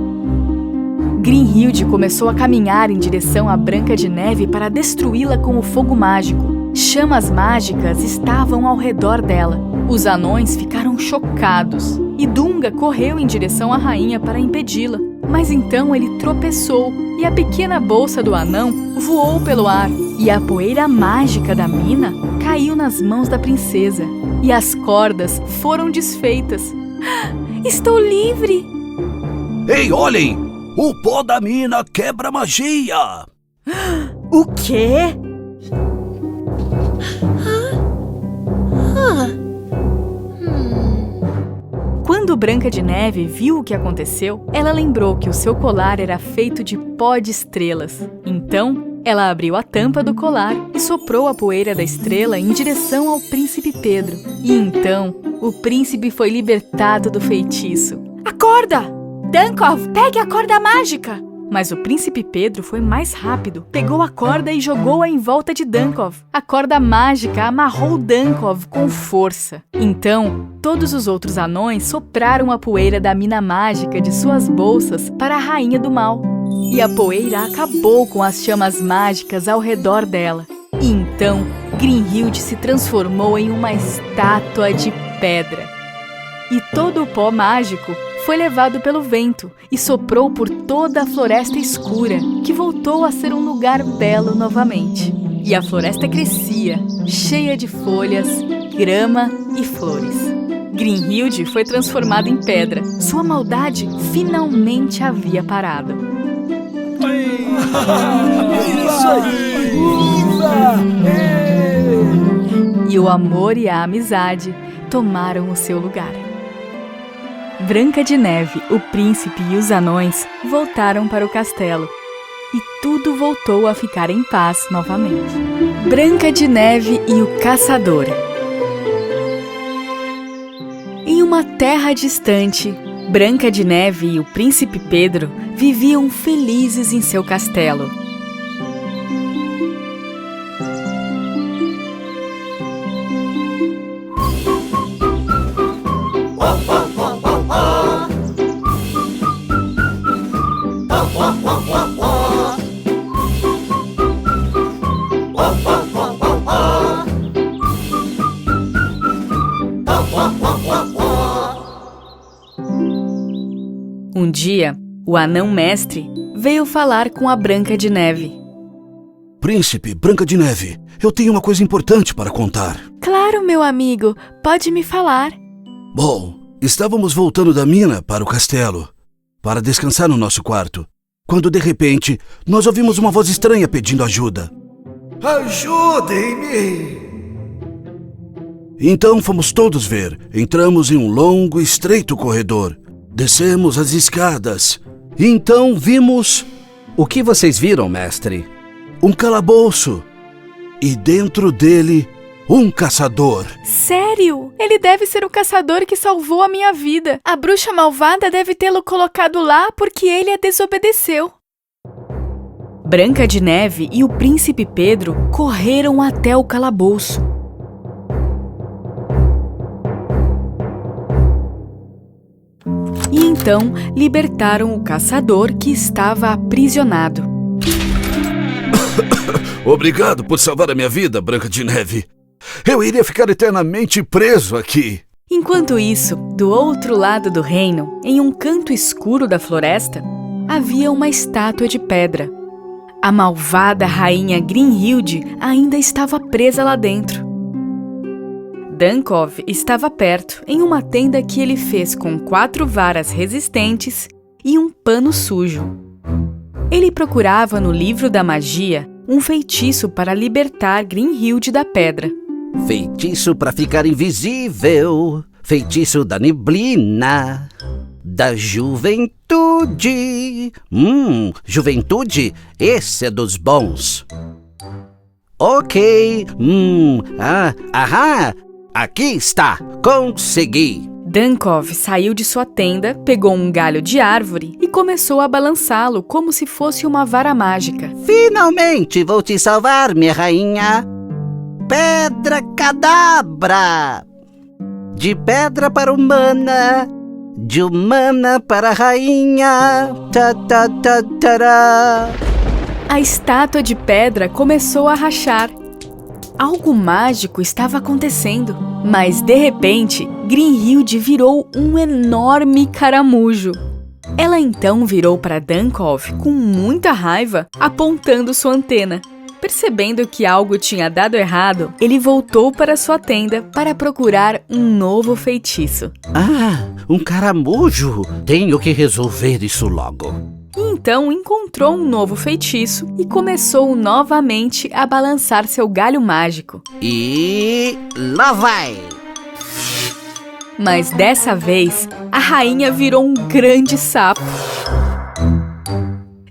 Grinhilde começou a caminhar em direção à Branca de Neve para destruí-la com o fogo mágico. Chamas mágicas estavam ao redor dela. Os anões ficaram chocados e Dunga correu em direção à rainha para impedi-la. Mas então ele tropeçou e a pequena bolsa do anão voou pelo ar. E a poeira mágica da mina caiu nas mãos da princesa. E as cordas foram desfeitas. Estou livre! Ei, olhem! O pó da mina quebra magia! O quê? Quando Branca de Neve viu o que aconteceu, ela lembrou que o seu colar era feito de pó de estrelas. Então, ela abriu a tampa do colar e soprou a poeira da estrela em direção ao príncipe Pedro. E então, o príncipe foi libertado do feitiço. Acorda! Dunkov, pegue a corda mágica! Mas o príncipe Pedro foi mais rápido. Pegou a corda e jogou-a em volta de Dunkov. A corda mágica amarrou Dunkov com força. Então, todos os outros anões sopraram a poeira da mina mágica de suas bolsas para a rainha do mal. E a poeira acabou com as chamas mágicas ao redor dela. E então, Grinhilde se transformou em uma estátua de pedra. E todo o pó mágico foi levado pelo vento e soprou por toda a floresta escura, que voltou a ser um lugar belo novamente. E a floresta crescia, cheia de folhas, grama e flores. Grinhilde foi transformada em pedra. Sua maldade finalmente havia parado. Isso aí! Viva! E o amor e a amizade tomaram o seu lugar. Branca de Neve, o príncipe e os anões voltaram para o castelo e tudo voltou a ficar em paz novamente. Branca de Neve e o Caçador. Em uma terra distante, Branca de Neve e o príncipe Pedro viviam felizes em seu castelo. Um dia, o anão mestre veio falar com a Branca de Neve. Príncipe, Branca de Neve, eu tenho uma coisa importante para contar. Claro, meu amigo, pode me falar. Bom, estávamos voltando da mina para o castelo, para descansar no nosso quarto, quando de repente nós ouvimos uma voz estranha pedindo ajuda. Ajudem-me! Então fomos todos ver. Entramos em um longo e estreito corredor. Descemos as escadas. Então vimos O que vocês viram, mestre? um calabouço. E dentro dele, um caçador. Sério? Ele deve ser o caçador que salvou a minha vida. A bruxa malvada deve tê-lo colocado lá porque ele a desobedeceu. Branca de Neve e o príncipe Pedro correram até o calabouço. E então libertaram o caçador que estava aprisionado. Obrigado por salvar a minha vida, Branca de Neve. Eu iria ficar eternamente preso aqui. Enquanto isso, do outro lado do reino, em um canto escuro da floresta, havia uma estátua de pedra. A malvada rainha Grimhilde ainda estava presa lá dentro. Dunkov estava perto, em uma tenda que ele fez com 4 varas resistentes e um pano sujo. Ele procurava no livro da magia um feitiço para libertar Grimhilde da pedra. Feitiço para ficar invisível. Feitiço da neblina. Da juventude. Juventude? Esse é dos bons. Ok. Aqui está. Consegui. Dunkov saiu de sua tenda, pegou um galho de árvore e começou a balançá-lo como se fosse uma vara mágica. Finalmente vou te salvar, minha rainha. Pedra cadabra. De pedra para humana. De humana para rainha. Ta-ta-ta-tará. A estátua de pedra começou a rachar. Algo mágico estava acontecendo, mas de repente, Grimhilde virou um enorme caramujo. Ela então virou para Dunkov com muita raiva, apontando sua antena. Percebendo que algo tinha dado errado, ele voltou para sua tenda para procurar um novo feitiço. Um caramujo! Tenho que resolver isso logo. E então encontrou um novo feitiço e começou novamente a balançar seu galho mágico. E lá vai! Mas dessa vez, a rainha virou um grande sapo.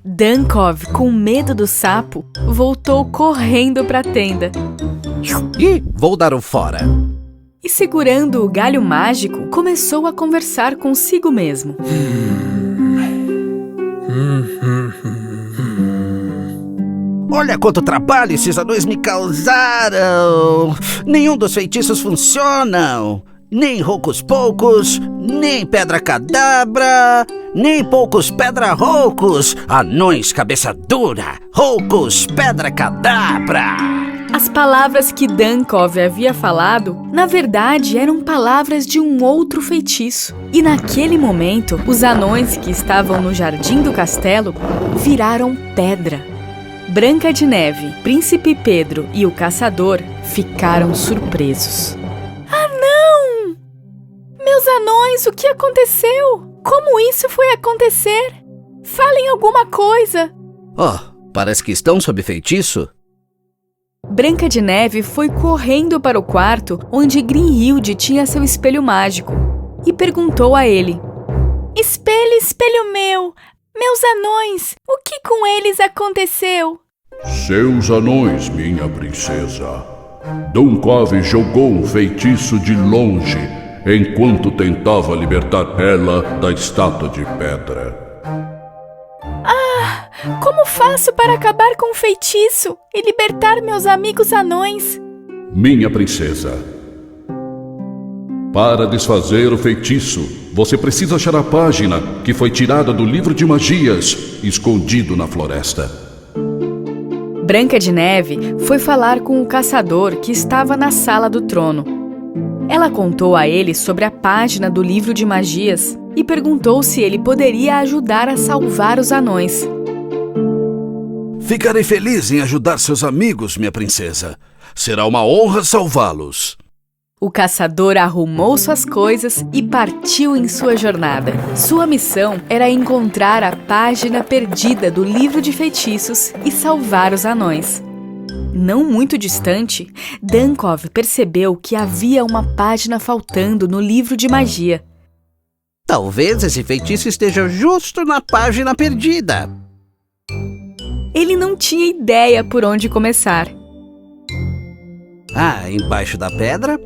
Dunkov, com medo do sapo, voltou correndo para a tenda. E vou dar um fora. E segurando o galho mágico, começou a conversar consigo mesmo. Olha quanto trabalho esses anões me causaram! Nenhum dos feitiços funcionam! Nem Roucos Poucos, nem Pedra Cadabra, nem Poucos Pedra Roucos! Anões cabeça dura! Roucos Pedra Cadabra! As palavras que Dunkov havia falado, na verdade, eram palavras de um outro feitiço. E naquele momento, os anões que estavam no jardim do castelo viraram pedra. Branca de Neve, Príncipe Pedro e o caçador ficaram surpresos. Ah, não! Meus anões, o que aconteceu? Como isso foi acontecer? Falem alguma coisa! Parece que estão sob feitiço. Branca de Neve foi correndo para o quarto onde Grimhilde tinha seu espelho mágico e perguntou a ele: Espelho, espelho meu, meus anões, o que com eles aconteceu? Seus anões, minha princesa. Dunkov jogou um feitiço de longe enquanto tentava libertar ela da estátua de pedra. Como faço para acabar com o feitiço e libertar meus amigos anões? Minha princesa, para desfazer o feitiço, você precisa achar a página que foi tirada do livro de magias, escondido na floresta. Branca de Neve foi falar com o caçador que estava na sala do trono. Ela contou a ele sobre a página do livro de magias e perguntou se ele poderia ajudar a salvar os anões. Ficarei feliz em ajudar seus amigos, minha princesa. Será uma honra salvá-los. O caçador arrumou suas coisas e partiu em sua jornada. Sua missão era encontrar a página perdida do livro de feitiços e salvar os anões. Não muito distante, Dunkov percebeu que havia uma página faltando no livro de magia. Talvez esse feitiço esteja justo na página perdida. Ele não tinha ideia por onde começar. Embaixo da pedra?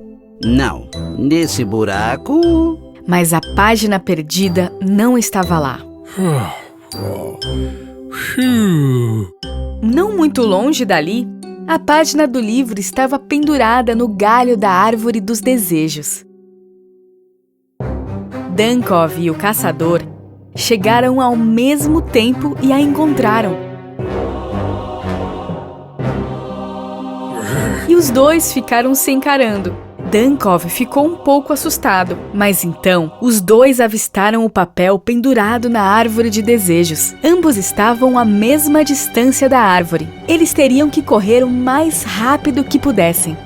Não. Nesse buraco... Mas a página perdida não estava lá. Não muito longe dali, a página do livro estava pendurada no galho da árvore dos desejos. Dunkov e o caçador chegaram ao mesmo tempo e a encontraram. E os dois ficaram se encarando. Dunkov ficou um pouco assustado, mas então os dois avistaram o papel pendurado na árvore de desejos. Ambos estavam à mesma distância da árvore. Eles teriam que correr o mais rápido que pudessem.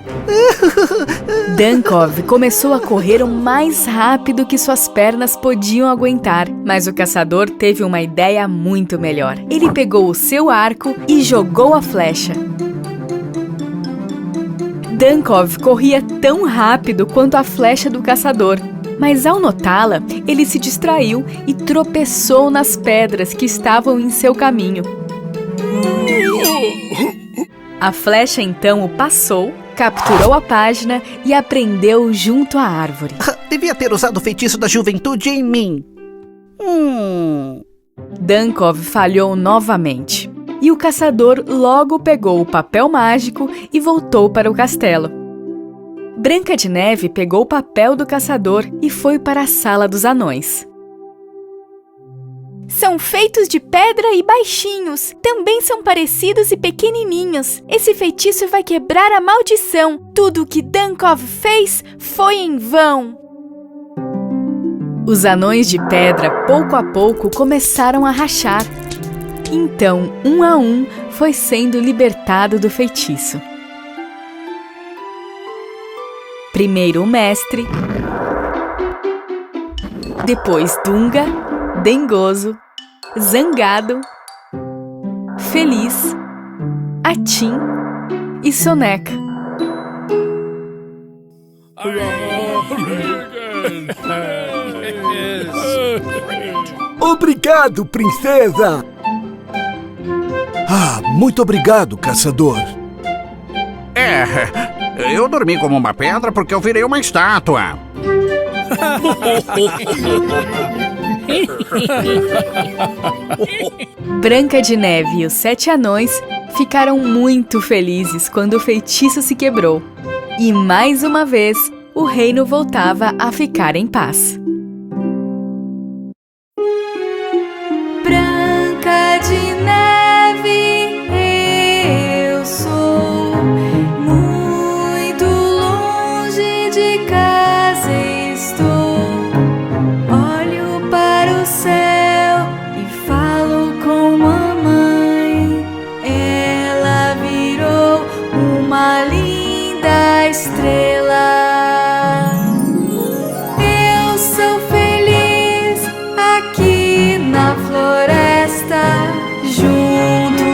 Dunkov começou a correr o mais rápido que suas pernas podiam aguentar, mas o caçador teve uma ideia muito melhor. Ele pegou o seu arco e jogou a flecha. Dunkov corria tão rápido quanto a flecha do caçador, mas ao notá-la, ele se distraiu e tropeçou nas pedras que estavam em seu caminho. A flecha então o passou, capturou a página e a prendeu junto à árvore. Devia ter usado o feitiço da juventude em mim. Dunkov falhou novamente. E o caçador logo pegou o papel mágico e voltou para o castelo. Branca de Neve pegou o papel do caçador e foi para a sala dos anões. São feitos de pedra e baixinhos. Também são parecidos e pequenininhos. Esse feitiço vai quebrar a maldição. Tudo o que Dunkov fez foi em vão. Os anões de pedra, pouco a pouco, começaram a rachar. Então, um a um, foi sendo libertado do feitiço. Primeiro o mestre, depois Dunga, Dengoso, Zangado, Feliz, Atim e Soneca. Obrigado, princesa! Muito obrigado, caçador. Eu dormi como uma pedra porque eu virei uma estátua. Branca de Neve e os 7 anões ficaram muito felizes quando o feitiço se quebrou. E mais uma vez, o reino voltava a ficar em paz. Branca de Neve, eu sou. Muito longe de casa estou. Olho para o céu e falo com mamãe. Ela virou uma linda estrela. Eu sou feliz aqui na floresta, junto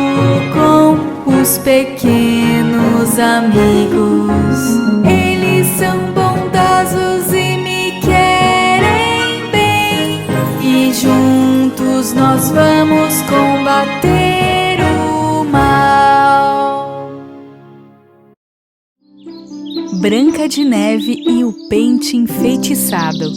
com os pequenos amigos. Eles são bondosos e me querem bem, e juntos nós vamos combater o mal. Branca de Neve e o Pente Enfeitiçado.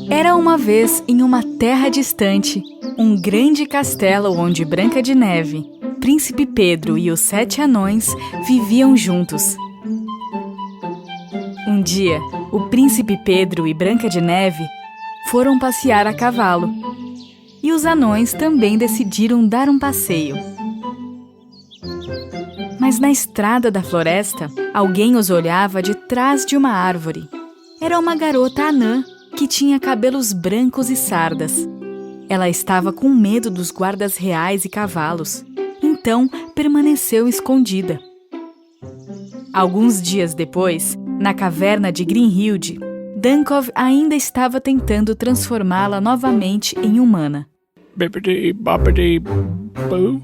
Era uma vez, em uma terra distante, um grande castelo onde Branca de Neve, Príncipe Pedro e os 7 anões viviam juntos. Um dia, o Príncipe Pedro e Branca de Neve foram passear a cavalo. E os anões também decidiram dar um passeio. Mas na estrada da floresta, alguém os olhava de trás de uma árvore. Era uma garota anã que tinha cabelos brancos e sardas. Ela estava com medo dos guardas reais e cavalos, então permaneceu escondida. Alguns dias depois, na caverna de Grimhild, Dunkov ainda estava tentando transformá-la novamente em humana. Bippity boppity boo.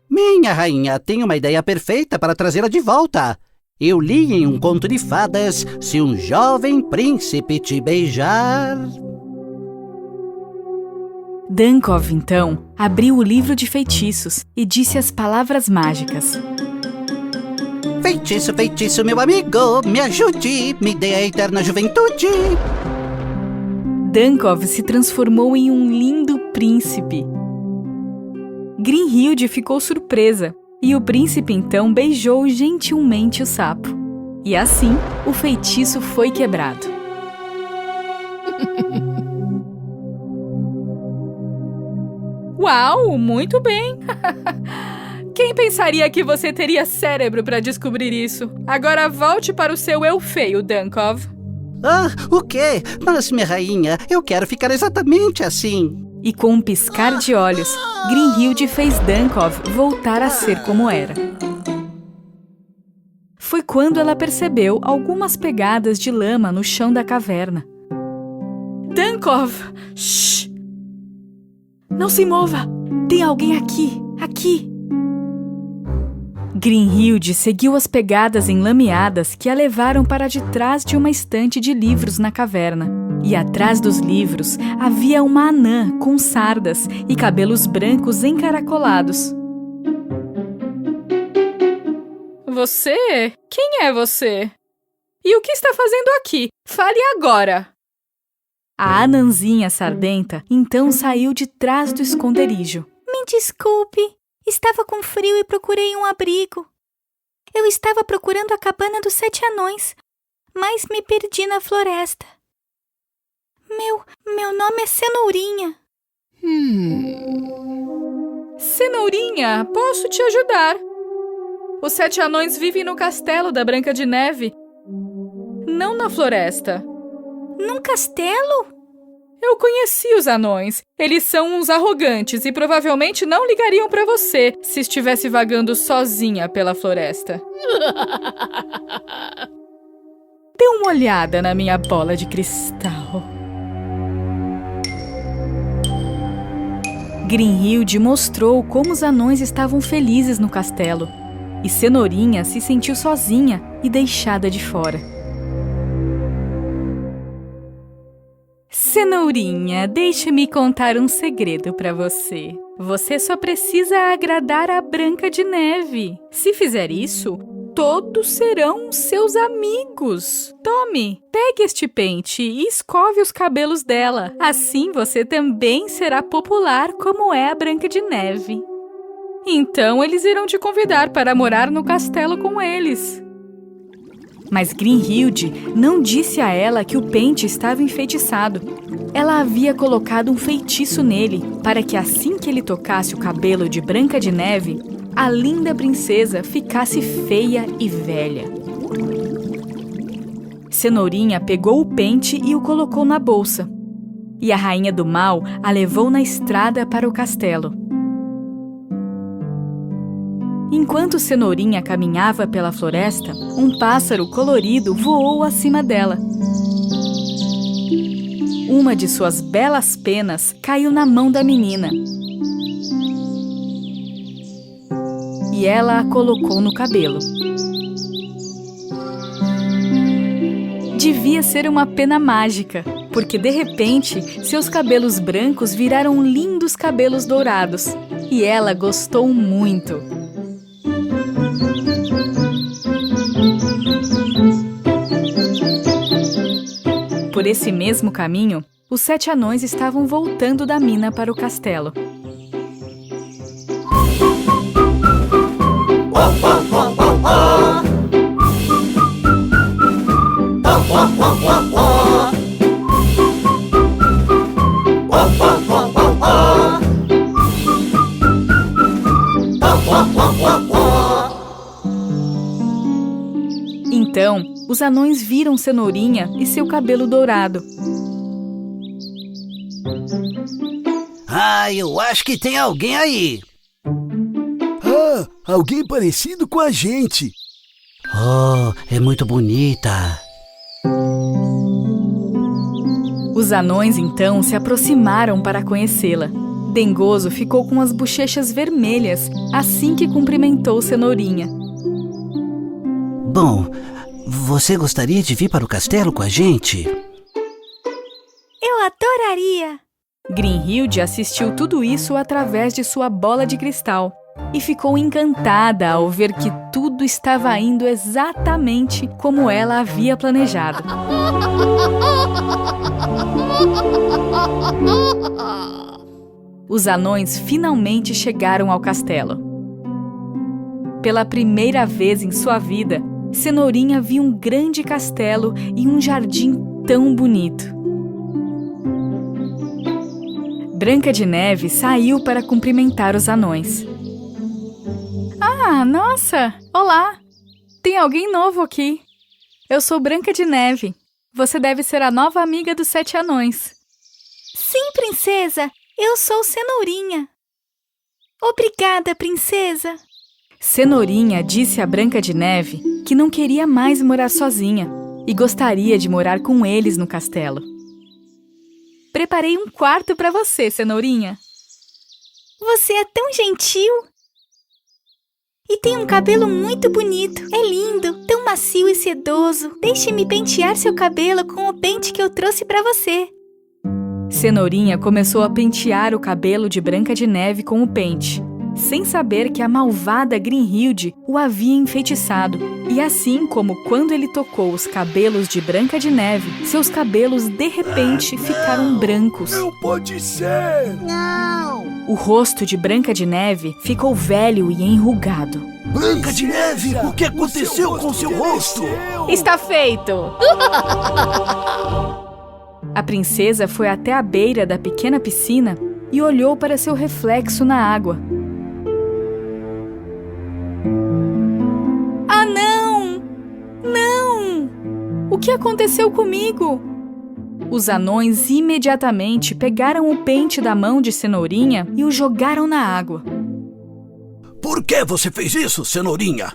Minha rainha, tenho uma ideia perfeita para trazê-la de volta. Eu li em um conto de fadas: se um jovem príncipe te beijar... Dunkov, então, abriu o livro de feitiços e disse as palavras mágicas. Feitiço, feitiço, meu amigo, me ajude, me dê a eterna juventude. Dunkov se transformou em um lindo príncipe. Grimhilde ficou surpresa e o príncipe então beijou gentilmente o sapo. E assim, o feitiço foi quebrado. Uau, muito bem! Quem pensaria que você teria cérebro para descobrir isso? Agora volte para o seu eu feio, Dunkov. Ah, o quê? Mas, minha rainha, eu quero ficar exatamente assim. E com um piscar de olhos, Grimhilde fez Dunkov voltar a ser como era. Foi quando ela percebeu algumas pegadas de lama no chão da caverna. Dunkov! Shhh! Não se mova! Tem alguém aqui! Aqui! Grimhilde seguiu as pegadas enlameadas que a levaram para de trás de uma estante de livros na caverna. E atrás dos livros havia uma anã com sardas e cabelos brancos encaracolados. Você? Quem é você? E o que está fazendo aqui? Fale agora! A anãzinha sardenta então saiu de trás do esconderijo. Me desculpe, estava com frio e procurei um abrigo. Eu estava procurando a cabana dos 7 anões, mas me perdi na floresta. Meu nome é Cenourinha. Cenourinha, posso te ajudar. Os 7 anões vivem no castelo da Branca de Neve, não na floresta. Num castelo? Eu conheci os anões. Eles são uns arrogantes e provavelmente não ligariam pra você se estivesse vagando sozinha pela floresta. Dê uma olhada na minha bola de cristal. Grimhilde mostrou como os anões estavam felizes no castelo. E Cenourinha se sentiu sozinha e deixada de fora. Cenourinha, deixe-me contar um segredo para você. Você só precisa agradar a Branca de Neve. Se fizer isso, todos serão seus amigos. Tome, pegue este pente e escove os cabelos dela. Assim você também será popular como é a Branca de Neve. Então eles irão te convidar para morar no castelo com eles. Mas Grimhilde não disse a ela que o pente estava enfeitiçado. Ela havia colocado um feitiço nele para que assim que ele tocasse o cabelo de Branca de Neve, a linda princesa ficasse feia e velha. Cenourinha pegou o pente e o colocou na bolsa. E a rainha do mal a levou na estrada para o castelo. Enquanto Cenourinha caminhava pela floresta, um pássaro colorido voou acima dela. Uma de suas belas penas caiu na mão da menina. E ela a colocou no cabelo. Devia ser uma pena mágica, porque de repente seus cabelos brancos viraram lindos cabelos dourados. E ela gostou muito. Por esse mesmo caminho, os 7 anões estavam voltando da mina para o castelo. Então, os anões viram Cenourinha e seu cabelo dourado. Ah, eu acho que tem alguém aí. Ah, alguém parecido com a gente. Oh, é muito bonita. Os anões então se aproximaram para conhecê-la. Dengoso ficou com as bochechas vermelhas assim que cumprimentou Cenourinha. Bom, você gostaria de vir para o castelo com a gente? Eu adoraria! Grinhilde assistiu tudo isso através de sua bola de cristal e ficou encantada ao ver que tudo estava indo exatamente como ela havia planejado. Os anões finalmente chegaram ao castelo. Pela primeira vez em sua vida, Cenourinha viu um grande castelo e um jardim tão bonito. Branca de Neve saiu para cumprimentar os anões. Ah, nossa! Olá! Tem alguém novo aqui. Eu sou Branca de Neve. Você deve ser a nova amiga dos 7 anões. Sim, princesa! Eu sou Cenourinha. Obrigada, princesa. Cenourinha disse a Branca de Neve que não queria mais morar sozinha e gostaria de morar com eles no castelo. Preparei um quarto para você, Cenourinha. Você é tão gentil. E tem um cabelo muito bonito. É lindo, tão macio e sedoso. Deixe-me pentear seu cabelo com o pente que eu trouxe para você. Cenourinha começou a pentear o cabelo de Branca de Neve com o pente, sem saber que a malvada Grinhilde o havia enfeitiçado. E assim como quando ele tocou os cabelos de Branca de Neve, seus cabelos de repente ficaram brancos. Não pode ser! Não! O rosto de Branca de Neve ficou velho e enrugado. Branca de Neve, o que aconteceu com seu rosto? Está feito! A princesa foi até a beira da pequena piscina e olhou para seu reflexo na água. Ah, não! Não! O que aconteceu comigo? Os anões imediatamente pegaram o pente da mão de Cenourinha e o jogaram na água. Por que você fez isso, Cenourinha?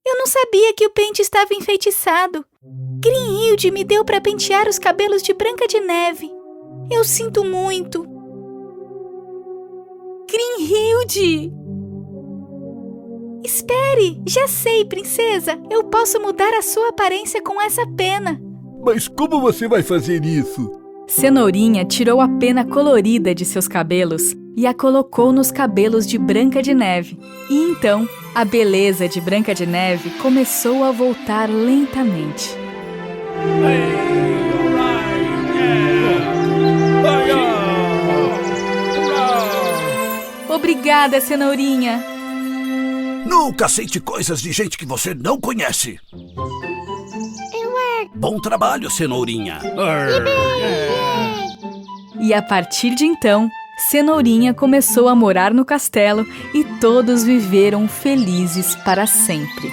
Eu não sabia que o pente estava enfeitiçado. Grinhilde me deu para pentear os cabelos de Branca de Neve. Eu sinto muito. Grinhilde! Espere! Já sei, princesa! Eu posso mudar a sua aparência com essa pena. Mas como você vai fazer isso? Cenourinha tirou a pena colorida de seus cabelos e a colocou nos cabelos de Branca de Neve. E então, a beleza de Branca de Neve começou a voltar lentamente. Obrigada, Cenourinha. Nunca aceite coisas de gente que você não conhece. Bom trabalho, Cenourinha. E a partir de então, Cenourinha começou a morar no castelo e todos viveram felizes para sempre.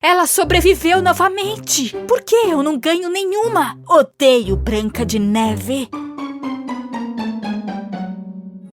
Ela sobreviveu novamente! Por que eu não ganho nenhuma? Odeio Branca de Neve!